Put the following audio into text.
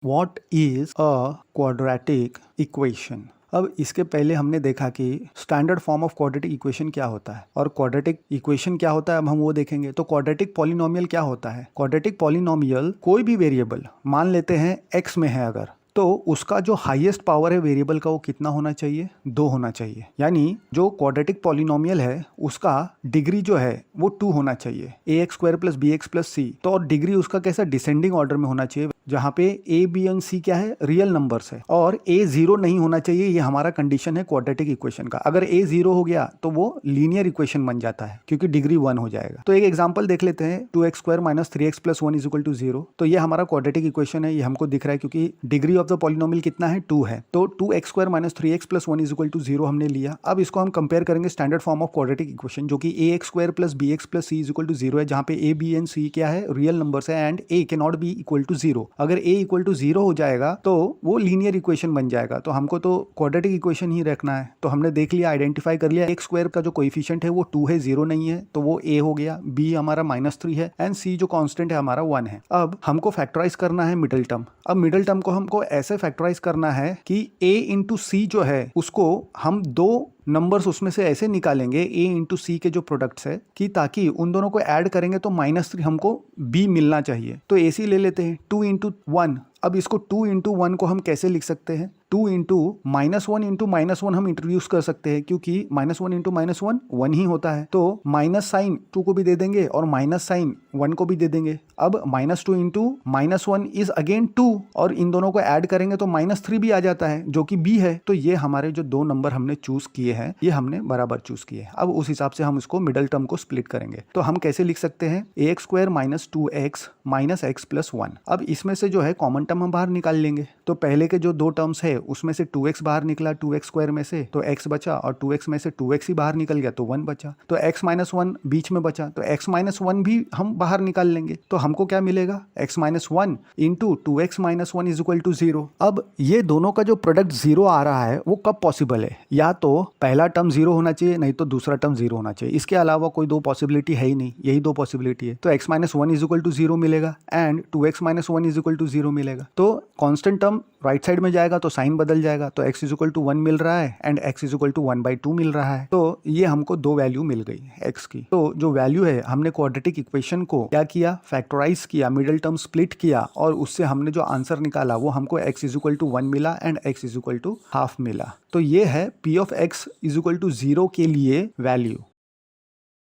What is a quadratic equation. अब इसके पहले हमने देखा कि standard form of quadratic equation क्या होता है और क्वाड्रेटिक इक्वेशन क्या होता है, अब हम वो देखेंगे। तो क्वाड्रेटिक पॉलिनोमियल क्या होता है? क्वाड्रेटिक पॉलिनोमियल कोई भी वेरिएबल मान लेते हैं x में है अगर, तो उसका जो हाईएस्ट पावर है वेरिएबल का वो कितना होना चाहिए? 2 होना चाहिए। यानी जो क्वाड्रेटिक पॉलिनोमियल है उसका डिग्री जो है वो 2 होना चाहिए, ax² + bx + c। तो और डिग्री उसका कैसा? डिसेंडिंग ऑर्डर में होना चाहिए, जहां पे a, b एंड c क्या है? रियल नंबर्स है। और a 0 नहीं होना चाहिए, ये हमारा कंडीशन है क्वाड्रेटिक इक्वेशन का। अगर a 0 हो गया तो वो लीनियर इक्वेशन बन जाता है क्योंकि डिग्री 1 हो जाएगा। तो एक एग्जांपल देख लेते हैं, 2x² - 3x + 1 = 0। तो ये हमारा क्वाड्रेटिक इक्वेशन है, ये हमको दिख रहा है क्योंकि डिग्री ऑफ द पॉलिनोमियल कितना है? 2 है। तो 2x² - 3x + 1 = 0 हमने लिया। अब इसको हम कंपेयर करेंगे standard form of quadratic equation जो कि ax² + bx + c = 0 है, जहां पे a, b एंड c क्या है? रियल नंबर्स है and a cannot be equal to 0। अगर a = 0 हो जाएगा तो वो लीनियर इक्वेशन बन जाएगा। तो हमको तो क्वाड्रेटिक इक्वेशन ही रखना है। तो हमने देख लिया, आइडेंटिफाई कर लिया, x² का जो कोएफिशिएंट है वो 2 है, 0 नहीं है, तो वो a हो गया, b हमारा -3 है एंड c जो कांस्टेंट है हमारा 1 है। अब हमको फैक्टराइज करना है मिडिल टर्म। अब मिडिल टर्म को हमको ऐसे फैक्टराइज करना है कि a × c जो है उसको हम 2 नंबर्स उसमें से ऐसे निकालेंगे a × c के जो प्रोडक्ट्स है कि ताकि उन दोनों को ऐड करेंगे तो -3 हमको b मिलना चाहिए। तो ac ले लेते हैं, 2 × 1। अब इसको 2 × 1 को हम कैसे लिख सकते हैं? 2 × -1 × -1 हम इंट्रोड्यूस कर सकते हैं क्योंकि -1 × -1 1 ही होता है। तो माइनस साइन 2 को भी दे देंगे और माइनस साइन 1 को भी दे देंगे। अब -2 × -1 इज अगेन 2 और इन दोनों को ऐड करेंगे तो -3 भी आ जाता है जो कि b है। तो ये हमारे जो 2 नंबर हमने चूज किए हैं ये हमने बराबर चूज किए। अब उस हिसाब से हम इसको मिडल टर्म को स्प्लिट करेंगे। तो हम कैसे लिख सकते हैं? ax² - 2x - x + 1। अब इसमें से जो है कॉमन टर्म हम बाहर निकाल लेंगे। तो पहले के जो 2 टर्म्स है उसमें से 2x बाहर निकला, 2x² में से तो x बचा, और 2x में से 2x ही बाहर निकल गया तो 1 बचा। तो x - 1 बीच में बचा, तो x - 1 भी हम बाहर निकाल लेंगे। तो हमको क्या मिलेगा? x - 1 × 2x - 1 = 0। अब ये दोनों का जो प्रोडक्ट 0 आ रहा है वो कब पॉसिबल है? या तो पहला टर्म 0 होना चाहिए, नहीं तो दूसरा टर्म 0 होना चाहिए। इसके अलावा कोई 2 पॉसिबिलिटी है ही नहीं, यही 2 पॉसिबिलिटी है। तो x - 1 = 0 मिलेगा एंड 2x - 1 = 0 मिलेगा। तो कांस्टेंट टर्म राइट साइड में जाएगा तो साइन बदल जाएगा, तो x = 1 मिल रहा है एंड x = 1/2 मिल रहा है। तो ये हमको 2 वैल्यू मिल गई x की। तो जो वैल्यू है हमने क्वाड्रेटिक इक्वेशन को क्या किया? फैक्टराइज किया, मिडिल टर्म स्प्लिट किया और उससे हमने जो आंसर निकाला वो हमको x = 1 मिला एंड x = ½ मिला। तो ये है p of x = 0 के लिए वैल्यू।